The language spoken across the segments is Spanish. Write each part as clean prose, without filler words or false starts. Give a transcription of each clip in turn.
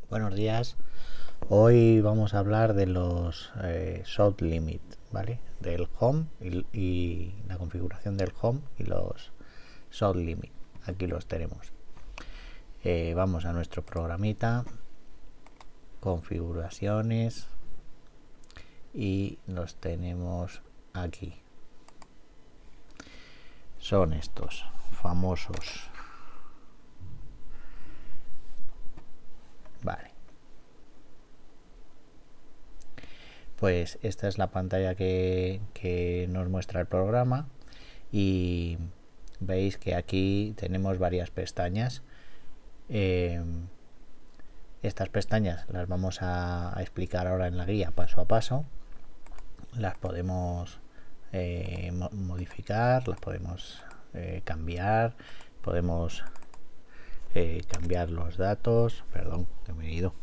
Buenos días. Hoy vamos a hablar de los shot limit, ¿vale? Del home y la configuración del home y los shot limit. Aquí los tenemos. Vamos a nuestro programita, configuraciones y los tenemos aquí. Son estos famosos. Vale. Pues esta es la pantalla que nos muestra el programa y veis que aquí tenemos varias pestañas. Estas pestañas las vamos a explicar ahora en la guía paso a paso. Las podemos modificar, las podemos cambiar, podemos cambiar los datos. Perdón, que me he ido.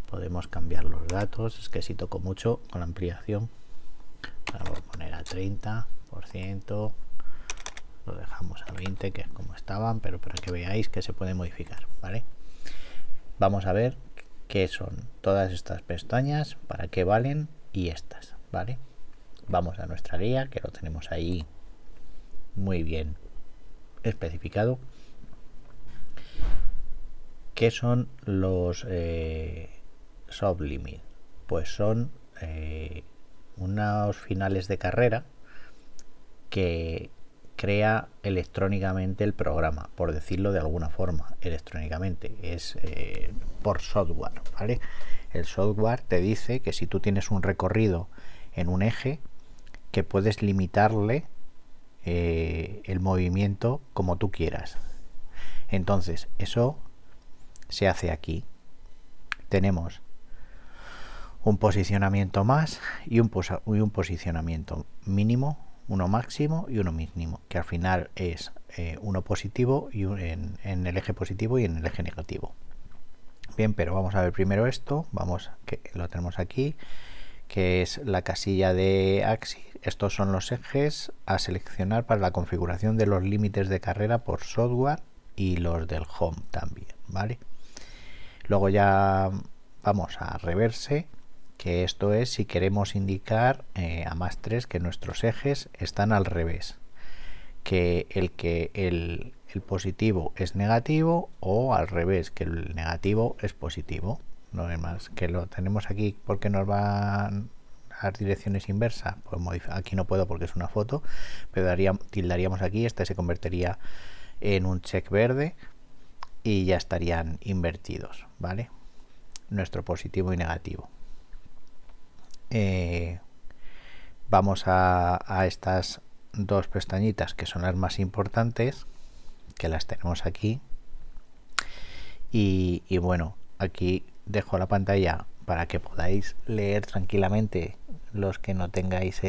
Podemos cambiar los datos. Es que si toco mucho con la ampliación, vamos a poner a 30%, lo dejamos a 20, que es como estaban, pero para que veáis que se puede modificar, ¿vale? Vamos a ver qué son todas estas pestañas, para qué valen y estas, ¿vale? Vamos a nuestra guía, que lo tenemos ahí muy bien especificado. ¿Qué son los sublimit? Pues son unos finales de carrera que crea electrónicamente el programa, por decirlo de alguna forma. Electrónicamente es por software, ¿vale? El software te dice que si tú tienes un recorrido en un eje, que puedes limitarle el movimiento como tú quieras. Entonces eso se hace aquí. Tenemos un posicionamiento más y un posicionamiento mínimo, uno máximo y uno mínimo, que al final es uno positivo y en el eje positivo y en el eje negativo. Bien, pero vamos a ver primero esto. Que lo tenemos aquí, que es la casilla de Axis. Estos son los ejes a seleccionar para la configuración de los límites de carrera por software y los del home también, ¿vale? Luego ya vamos a reverse, que esto es si queremos indicar a +3 que nuestros ejes están al revés, que el positivo es negativo, o al revés, que el negativo es positivo. No es más, que lo tenemos aquí porque nos va a dar direcciones inversas. Pues aquí no puedo porque es una foto, pero tildaríamos aquí, este se convertiría en un check verde y ya estarían invertidos, ¿vale? Nuestro positivo y negativo. Vamos a estas dos pestañitas que son las más importantes, que las tenemos aquí, y bueno, aquí dejo la pantalla para que podáis leer tranquilamente, los que no tengáis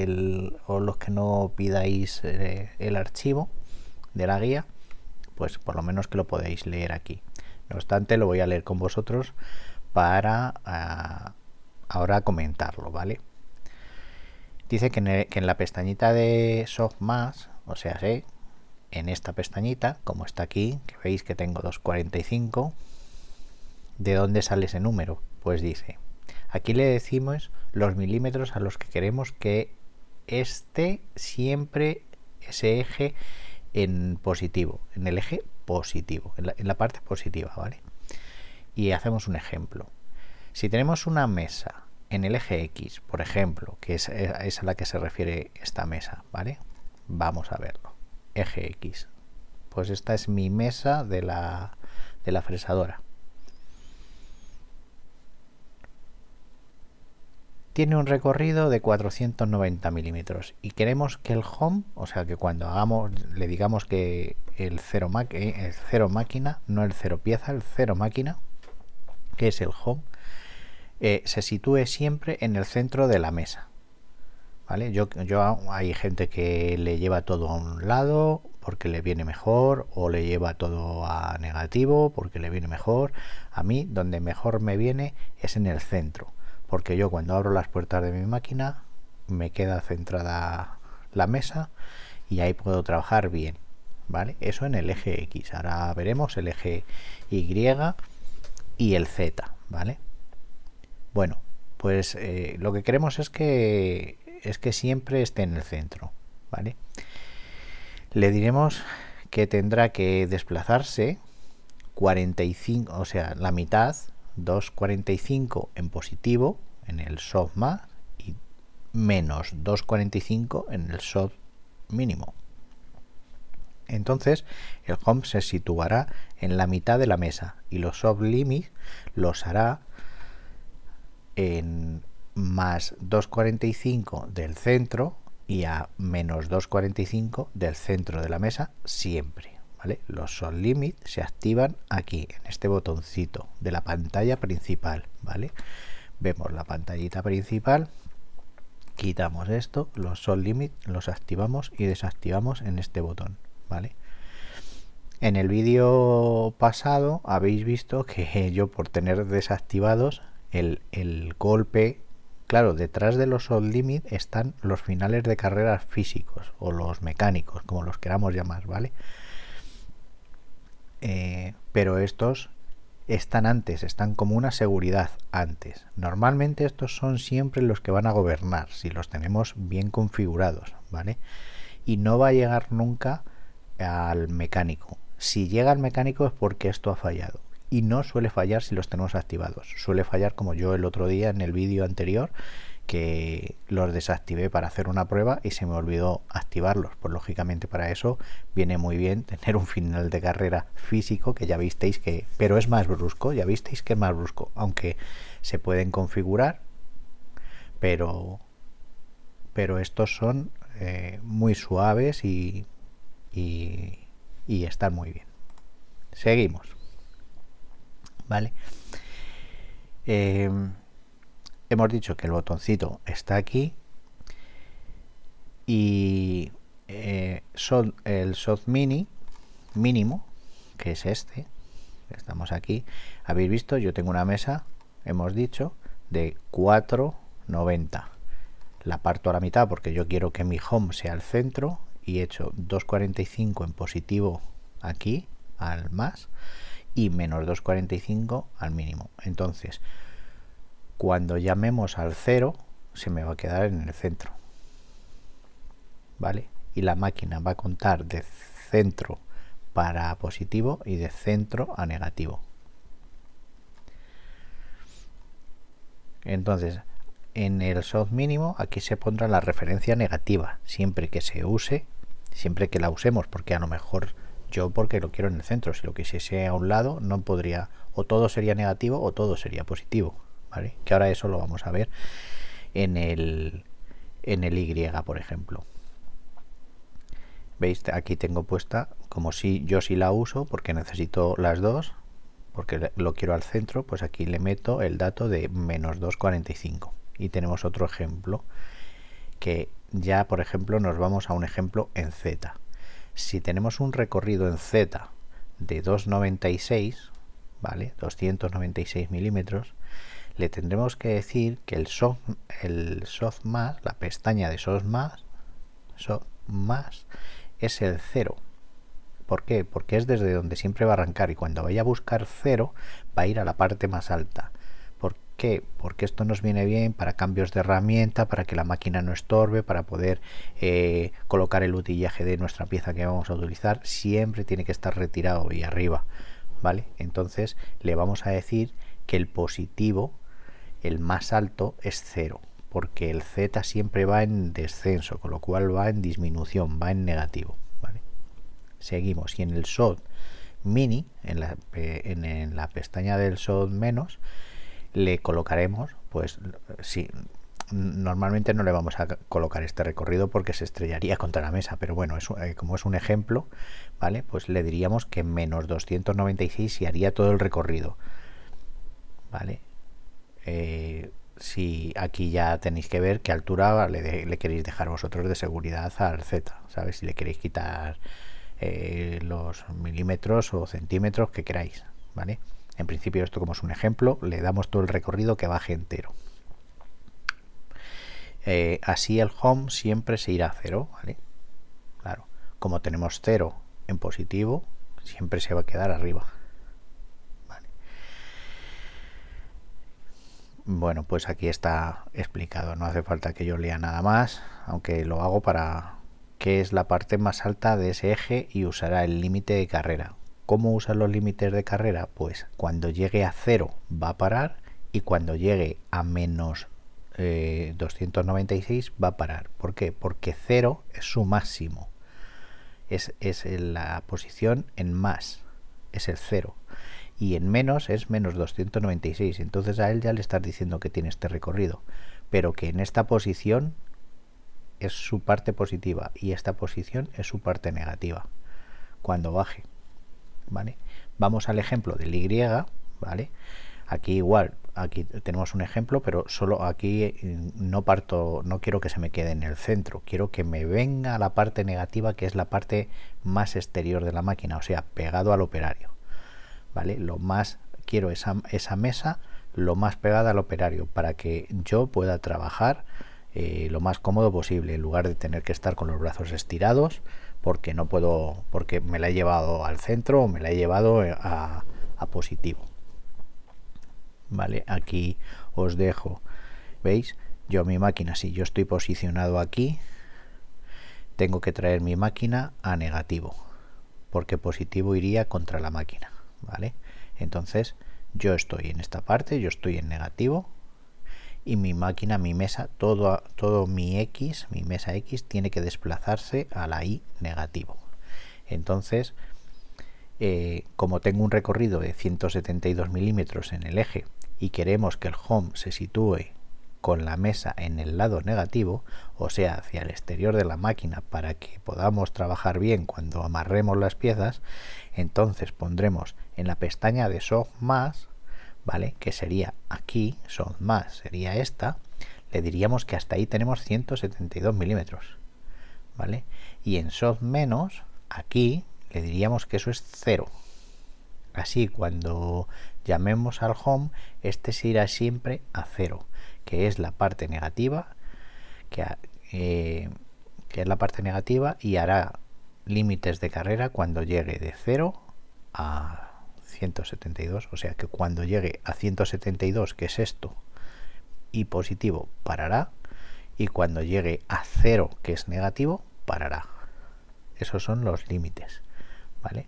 o los que no pidáis el archivo de la guía, pues por lo menos que lo podéis leer aquí. No obstante, lo voy a leer con vosotros para ahora comentarlo, ¿vale? Dice que en la pestañita de Softmax, o sea, en esta pestañita, como está aquí, que veis que tengo 245, ¿de dónde sale ese número? Pues dice, aquí le decimos los milímetros a los que queremos que esté siempre ese eje en positivo, en el eje positivo, en la parte positiva, ¿vale? Y hacemos un ejemplo. Si tenemos una mesa en el eje X, por ejemplo, que es a la que se refiere esta mesa, ¿vale? Vamos a verlo. Eje X. Pues esta es mi mesa de la fresadora. Tiene un recorrido de 490 milímetros y queremos que el home, o sea que cuando le digamos que el cero máquina, no el cero pieza, el cero máquina, que es el home, se sitúe siempre en el centro de la mesa, ¿vale? Hay gente que le lleva todo a un lado porque le viene mejor, o le lleva todo a negativo porque le viene mejor. A mí donde mejor me viene es en el centro, porque yo cuando abro las puertas de mi máquina me queda centrada la mesa y ahí puedo trabajar bien, ¿vale? Eso en el eje X. Ahora veremos el eje Y, y el Z, ¿vale? Bueno, pues lo que queremos es que siempre esté en el centro, ¿vale? Le diremos que tendrá que desplazarse 45, o sea, la mitad, 2,45 en positivo en el softmax y menos 2,45 en el soft mínimo. Entonces el home se situará en la mitad de la mesa y los soft limit los hará en más 2,45 del centro y a menos 2,45 del centro de la mesa siempre, ¿vale? Los soft limit se activan aquí en este botoncito de la pantalla principal, ¿vale? Vemos la pantallita principal, quitamos esto, los soft limit los activamos y desactivamos en este botón, ¿vale? En el vídeo pasado habéis visto que yo, por tener desactivados el golpe, claro, detrás de los soft limit están los finales de carreras físicos o los mecánicos, como los queramos llamar, ¿vale? Pero estos están antes, están como una seguridad antes. Normalmente estos son siempre los que van a gobernar, si los tenemos bien configurados, ¿vale? Y no va a llegar nunca al mecánico. Si llega al mecánico es porque esto ha fallado. Y no suele fallar si los tenemos activados. Suele fallar como yo el otro día en el vídeo anterior, que los desactivé para hacer una prueba y se me olvidó activarlos. Pues lógicamente para eso viene muy bien tener un final de carrera físico, que ya visteis que, pero es más brusco, ya visteis que es más brusco, aunque se pueden configurar, pero estos son muy suaves y están muy bien. Seguimos, ¿vale? Hemos dicho que el botoncito está aquí y son el soft mínimo, que es este, estamos aquí. Habéis visto, yo tengo una mesa, hemos dicho, de 4,90. La parto a la mitad porque yo quiero que mi home sea el centro y he hecho 2,45 en positivo aquí al más y menos 2,45 al mínimo. Entonces, cuando llamemos al 0, se me va a quedar en el centro, ¿vale? Y la máquina va a contar de centro para positivo y de centro a negativo. Entonces, en el soft mínimo aquí se pondrá la referencia negativa siempre que se use, siempre que la usemos, porque a lo mejor yo, porque lo quiero en el centro, si lo quisiese a un lado no podría, o todo sería negativo o todo sería positivo, ¿vale? Que ahora eso lo vamos a ver en el Y, por ejemplo. ¿Veis? Aquí tengo puesta como si yo sí la uso porque necesito las dos, porque lo quiero al centro, pues aquí le meto el dato de menos 2,45. Y tenemos otro ejemplo que ya, por ejemplo, nos vamos a un ejemplo en Z. Si tenemos un recorrido en Z de 2,96, ¿vale? 296 milímetros, le tendremos que decir que el softmax, la pestaña de softmax es el 0. ¿Por qué? Porque es desde donde siempre va a arrancar y cuando vaya a buscar 0 va a ir a la parte más alta. ¿Por qué? Porque esto nos viene bien para cambios de herramienta, para que la máquina no estorbe, para poder colocar el utillaje de nuestra pieza que vamos a utilizar. Siempre tiene que estar retirado y arriba, ¿vale? Entonces le vamos a decir que el positivo, el más alto, es 0, porque el Z siempre va en descenso, con lo cual va en disminución, va en negativo, ¿vale? Seguimos, y en el SOD mini, en la pestaña del SOD menos, le colocaremos, pues sí, normalmente no le vamos a colocar este recorrido porque se estrellaría contra la mesa, pero bueno, como es un ejemplo, ¿vale? Pues le diríamos que menos 296 y haría todo el recorrido, ¿vale? Si aquí ya tenéis que ver qué altura le queréis dejar vosotros de seguridad al Z, ¿sabes? Si le queréis quitar los milímetros o centímetros que queráis, ¿vale? En principio, esto como es un ejemplo, le damos todo el recorrido que baje entero. Así el home siempre se irá a 0, ¿vale? Claro, como tenemos 0 en positivo, siempre se va a quedar arriba, ¿vale? Bueno, pues aquí está explicado, no hace falta que yo lea nada más, aunque lo hago para que es la parte más alta de ese eje y usará el límite de carrera. ¿Cómo usan los límites de carrera? Pues cuando llegue a 0 va a parar y cuando llegue a menos 296 va a parar. ¿Por qué? Porque 0 es su máximo, es la posición en más, es el 0. Y en menos es menos 296. Entonces a él ya le estás diciendo que tiene este recorrido, pero que en esta posición es su parte positiva y esta posición es su parte negativa cuando baje, ¿vale? Vamos al ejemplo del Y, ¿vale? Aquí igual, aquí tenemos un ejemplo, pero solo aquí no quiero que se me quede en el centro, quiero que me venga a la parte negativa, que es la parte más exterior de la máquina, o sea, pegado al operario, ¿vale? Lo más quiero esa mesa lo más pegada al operario para que yo pueda trabajar lo más cómodo posible, en lugar de tener que estar con los brazos estirados porque no puedo, porque me la he llevado al centro o me la he llevado a positivo. Vale, aquí os dejo, veis, yo mi máquina, si yo estoy posicionado aquí, tengo que traer mi máquina a negativo, porque positivo iría contra la máquina, ¿vale? Entonces yo estoy en esta parte, yo estoy en negativo y mi máquina, mi mesa, todo mi X, mi mesa X tiene que desplazarse a la Y negativo. Entonces, como tengo un recorrido de 172 milímetros en el eje y queremos que el home se sitúe con la mesa en el lado negativo, o sea, hacia el exterior de la máquina, para que podamos trabajar bien cuando amarremos las piezas, entonces pondremos en la pestaña de Softmax, ¿vale? Que sería aquí, Softmax sería esta, le diríamos que hasta ahí tenemos 172 milímetros, ¿vale? Y en Softmenos, aquí, le diríamos que eso es 0. Así, cuando llamemos al home, este se irá siempre a 0, que es la parte negativa, que es la parte negativa, y hará límites de carrera cuando llegue de 0 a 172, o sea que cuando llegue a 172, que es esto, y positivo, parará, y cuando llegue a 0, que es negativo, parará. Esos son los límites, ¿vale?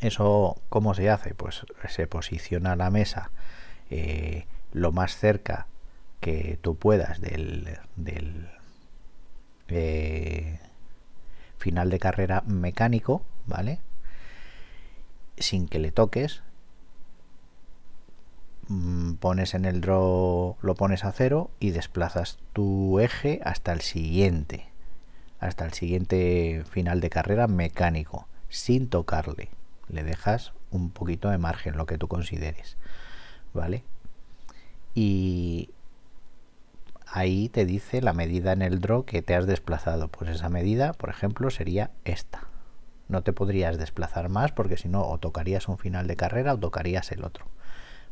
Eso, ¿cómo se hace? Pues se posiciona la mesa lo más cerca que tú puedas del final de carrera mecánico, ¿vale? Sin que le toques, pones en el draw, lo pones a 0 y desplazas tu eje hasta el siguiente final de carrera mecánico, sin tocarle. Le dejas un poquito de margen, lo que tú consideres, ¿vale? Y ahí te dice la medida en el draw que te has desplazado. Pues esa medida, por ejemplo, sería esta. No te podrías desplazar más porque si no, o tocarías un final de carrera o tocarías el otro,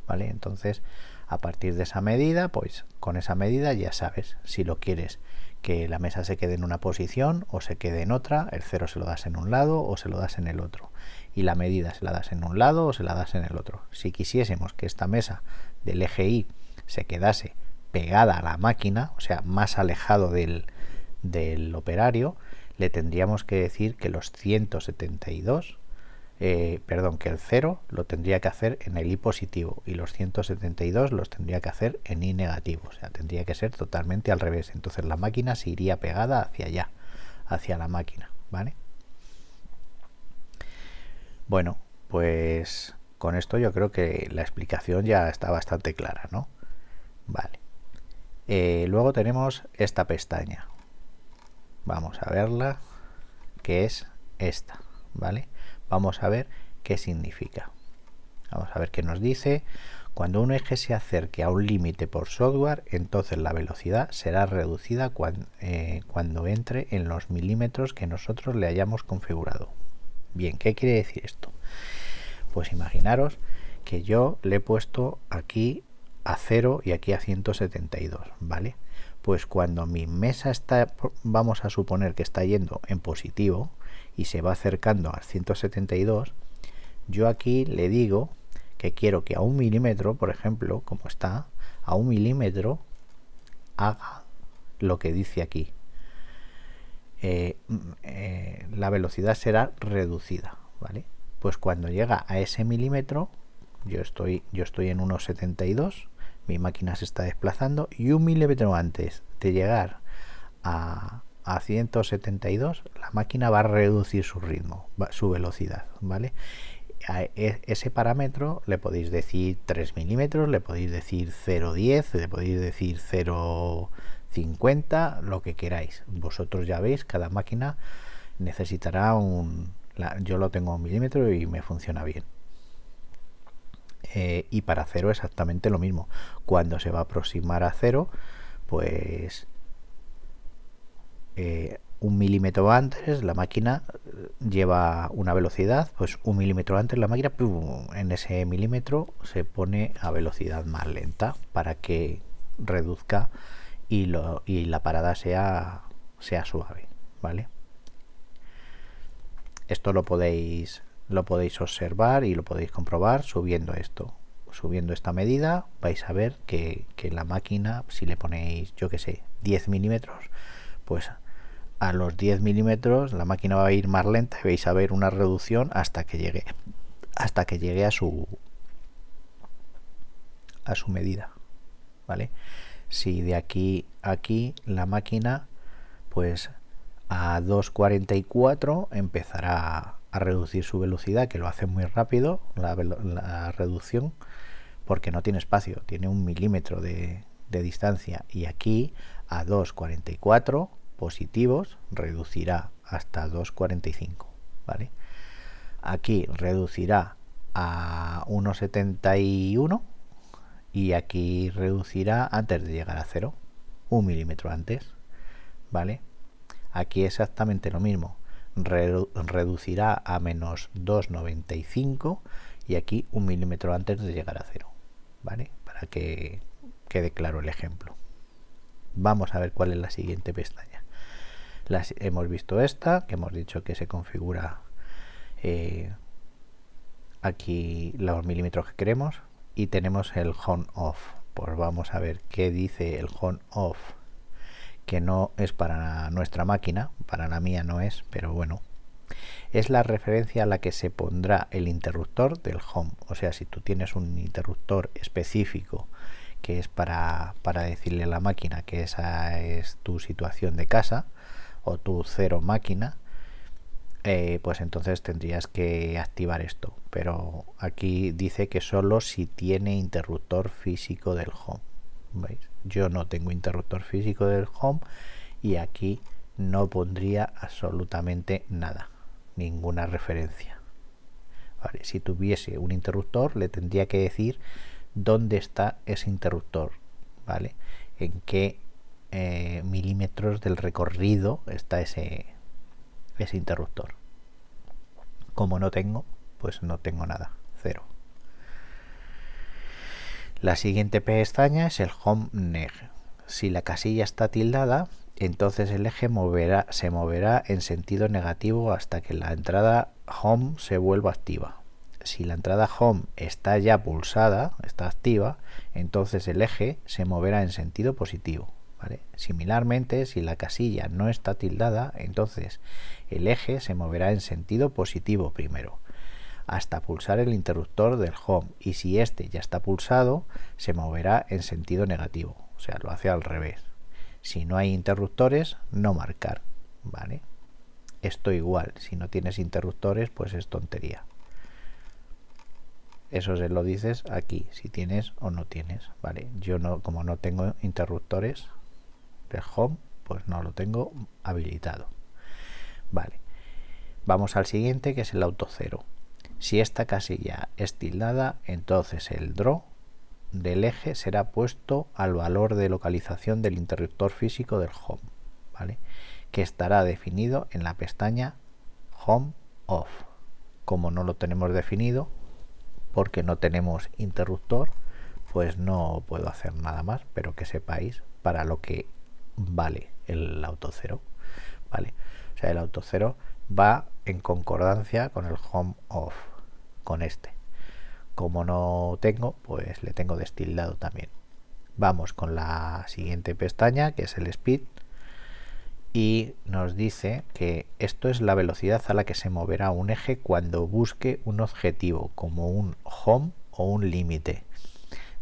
¿vale? Entonces, a partir de esa medida, pues con esa medida ya sabes si lo quieres que la mesa se quede en una posición o se quede en otra, el 0 se lo das en un lado o se lo das en el otro, y la medida se la das en un lado o se la das en el otro. Si quisiésemos que esta mesa del eje Y se quedase pegada a la máquina, o sea, más alejado del operario, le tendríamos que decir que los 172, que el 0 lo tendría que hacer en el Y positivo y los 172 los tendría que hacer en Y negativo, o sea, tendría que ser totalmente al revés. Entonces la máquina se iría pegada hacia allá, hacia la máquina, ¿vale? Bueno, pues con esto yo creo que la explicación ya está bastante clara, ¿no? Vale. Luego tenemos esta pestaña. Vamos a verla, que es esta, ¿vale? Vamos a ver qué significa. Vamos a ver qué nos dice. Cuando un eje se acerque a un límite por software, entonces la velocidad será reducida cuando entre en los milímetros que nosotros le hayamos configurado. Bien, ¿qué quiere decir esto? Pues imaginaros que yo le he puesto aquí a 0 y aquí a 172, ¿vale? Pues cuando mi mesa está, vamos a suponer que está yendo en positivo y se va acercando al 172, yo aquí le digo que quiero que a 1 milímetro, por ejemplo, como está, a 1 milímetro haga lo que dice aquí. La velocidad será reducida, ¿vale? Pues cuando llega a ese milímetro, yo estoy en 1,72, mi máquina se está desplazando, y 1 milímetro antes de llegar a 172, la máquina va a reducir su ritmo, su velocidad, ¿vale? A ese parámetro le podéis decir 3 milímetros, le podéis decir 0,10, le podéis decir 0,50, lo que queráis. Vosotros ya veis, cada máquina necesitará yo lo tengo a 1 milímetro y me funciona bien. Y para 0 exactamente lo mismo. Cuando se va a aproximar a 0, pues 1 milímetro antes la máquina lleva una velocidad, pues 1 milímetro antes la máquina en ese milímetro se pone a velocidad más lenta para que reduzca y la parada sea suave, ¿vale? Esto lo podéis observar y lo podéis comprobar subiendo esta medida. Vais a ver que la máquina, si le ponéis, yo que sé, 10 milímetros, pues a los 10 milímetros la máquina va a ir más lenta y vais a ver una reducción hasta que llegue a su medida, ¿vale? Si de aquí a aquí la máquina, pues a 2,44 empezará a reducir su velocidad, que lo hace muy rápido la reducción, porque no tiene espacio, tiene 1 milímetro de distancia, y aquí a 2,44 positivos reducirá hasta 2,45, ¿vale? Aquí reducirá a 1,71 y aquí reducirá antes de llegar a 0, 1 milímetro antes, ¿vale? Aquí exactamente lo mismo, reducirá a menos 2,95 y aquí 1 milímetro antes de llegar a 0, ¿vale? Para que quede claro el ejemplo. Vamos a ver cuál es la siguiente pestaña. Hemos visto esta, que hemos dicho que se configura aquí los milímetros que queremos, y tenemos el on-off. Pues vamos a ver qué dice el on-off, que no es para nuestra máquina, para la mía no es, pero bueno, es la referencia a la que se pondrá el interruptor del home. O sea, si tú tienes un interruptor específico que es para decirle a la máquina que esa es tu situación de casa o tu cero máquina, pues entonces tendrías que activar esto, pero aquí dice que solo si tiene interruptor físico del home. ¿Veis? Yo no tengo interruptor físico del home y aquí no pondría absolutamente nada, ninguna referencia. Vale, si tuviese un interruptor le tendría que decir dónde está ese interruptor, ¿vale? En qué milímetros del recorrido está ese interruptor. Como no tengo, pues no tengo nada, 0. La siguiente pestaña es el home neg. Si la casilla está tildada, entonces el eje se moverá en sentido negativo hasta que la entrada home se vuelva activa. Si la entrada home está ya pulsada, está activa, entonces el eje se moverá en sentido positivo, ¿vale? Similarmente, si la casilla no está tildada, entonces el eje se moverá en sentido positivo primero, hasta pulsar el interruptor del home, y si este ya está pulsado, se moverá en sentido negativo, o sea, lo hace al revés. Si no hay interruptores, no marcar, ¿vale? Esto igual, si no tienes interruptores, pues es tontería. Eso se lo dices aquí, si tienes o no tienes, ¿vale? Yo no, como no tengo interruptores del home, pues no lo tengo habilitado, ¿vale? Vamos al siguiente, que es el autocero. Si esta casilla es tildada, entonces el draw del eje será puesto al valor de localización del interruptor físico del home, ¿vale? Que estará definido en la pestaña home off. Como no lo tenemos definido, porque no tenemos interruptor, pues no puedo hacer nada más, pero que sepáis para lo que vale el autocero, ¿vale? O sea, el autocero va en concordancia con el home off, con este. Como no tengo, pues le tengo destildado también. Vamos con la siguiente pestaña, que es el speed, y nos dice que esto es la velocidad a la que se moverá un eje cuando busque un objetivo, como un home o un límite.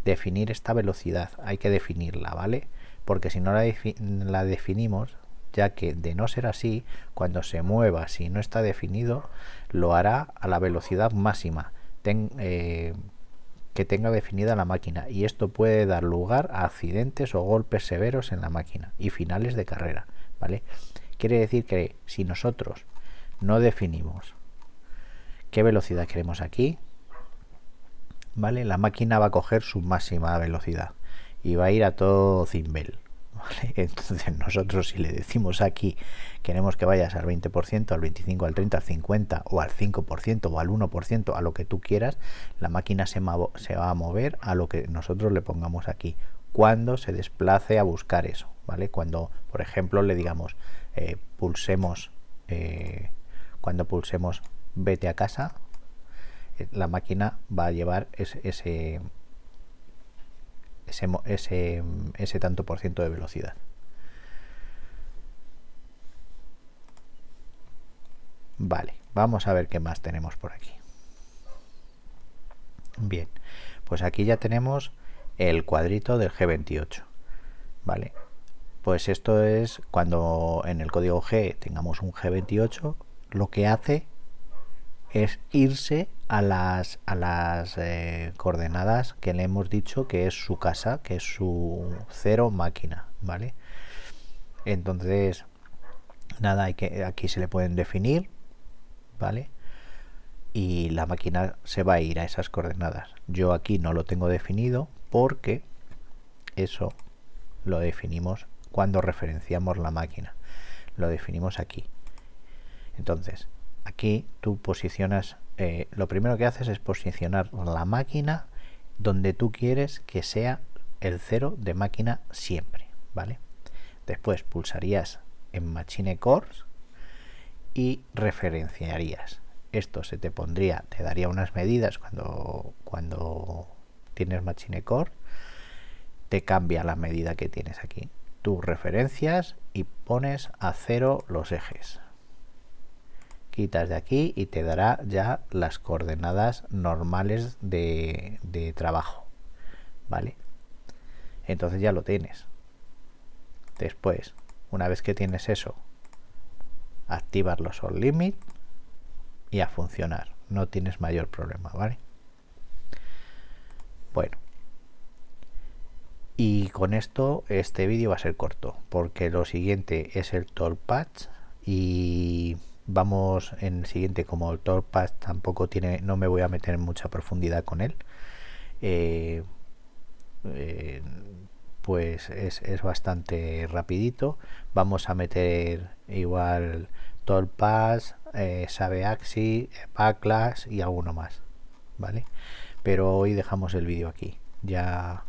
Definir esta velocidad, hay que definirla, ¿vale? Porque si no la definimos, ya que de no ser así, cuando se mueva, si no está definido, lo hará a la velocidad máxima que tenga definida la máquina, y esto puede dar lugar a accidentes o golpes severos en la máquina y finales de carrera, ¿vale? Quiere decir que si nosotros no definimos qué velocidad queremos aquí, ¿vale? La máquina va a coger su máxima velocidad y va a ir a todo cimbel, ¿vale? Entonces nosotros, si le decimos aquí queremos que vayas al 20%, al 25%, al 30%, al 50% o al 5% o al 1%, a lo que tú quieras, la máquina se va a mover a lo que nosotros le pongamos aquí cuando se desplace a buscar eso, ¿vale? Cuando, por ejemplo, le digamos cuando pulsemos vete a casa, la máquina va a llevar ese tanto por ciento de velocidad. Vale, vamos a ver qué más tenemos por aquí. Bien, pues aquí ya tenemos el cuadrito del G28. Vale, pues esto es cuando en el código G tengamos un G28, lo que hace es irse a las coordenadas que le hemos dicho que es su casa, que es su 0 máquina, ¿vale? Entonces, nada, aquí se le pueden definir, ¿vale? Y la máquina se va a ir a esas coordenadas. Yo aquí no lo tengo definido porque eso lo definimos cuando referenciamos la máquina. Lo definimos aquí. Entonces, aquí tú posicionas, lo primero que haces es posicionar la máquina donde tú quieres que sea el 0 de máquina siempre, ¿vale? Después pulsarías en Machine Cores y referenciarías. Esto se te pondría, te daría unas medidas cuando tienes Machine Core, te cambia la medida que tienes aquí. Tú referencias y pones a 0 los ejes. Quitas de aquí y te dará ya las coordenadas normales de trabajo, ¿vale? Entonces ya lo tienes. Después, una vez que tienes eso, activas los all limit y a funcionar. No tienes mayor problema, ¿vale? Bueno, y con esto este vídeo va a ser corto, porque lo siguiente es el Toolpath, y vamos en el siguiente. Como el Toolpath tampoco tiene, no me voy a meter en mucha profundidad con él, pues es bastante rapidito. Vamos a meter igual Toolpath, Save Axis, Backlash y alguno más, ¿vale? Pero hoy dejamos el vídeo aquí. Ya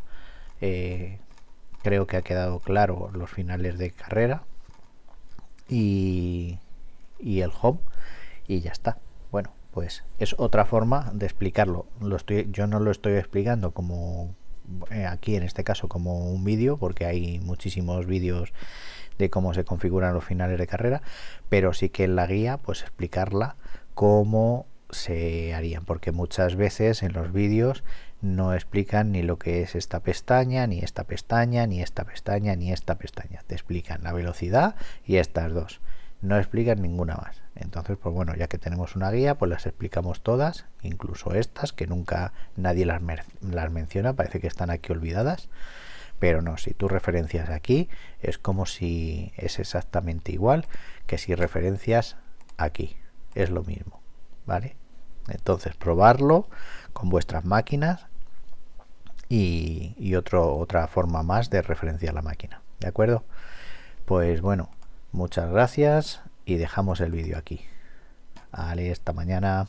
creo que ha quedado claro los finales de carrera y el home, y ya está. Bueno, pues es otra forma de explicarlo. Yo no lo estoy explicando como aquí en este caso como un vídeo, porque hay muchísimos vídeos de cómo se configuran los finales de carrera, pero sí que en la guía pues explicarla cómo se harían, porque muchas veces en los vídeos no explican ni lo que es esta pestaña, ni esta pestaña, ni esta pestaña, ni esta pestaña. Te explican la velocidad y estas dos, no explican ninguna más. Entonces, pues bueno, ya que tenemos una guía, pues las explicamos todas, incluso estas que nunca nadie las menciona, parece que están aquí olvidadas, pero no, si tú referencias aquí es como si es exactamente igual que si referencias aquí, es lo mismo, ¿vale? Entonces, probarlo con vuestras máquinas y otra forma más de referenciar la máquina, ¿de acuerdo? Pues bueno, muchas gracias y dejamos el vídeo aquí. Vale, hasta mañana.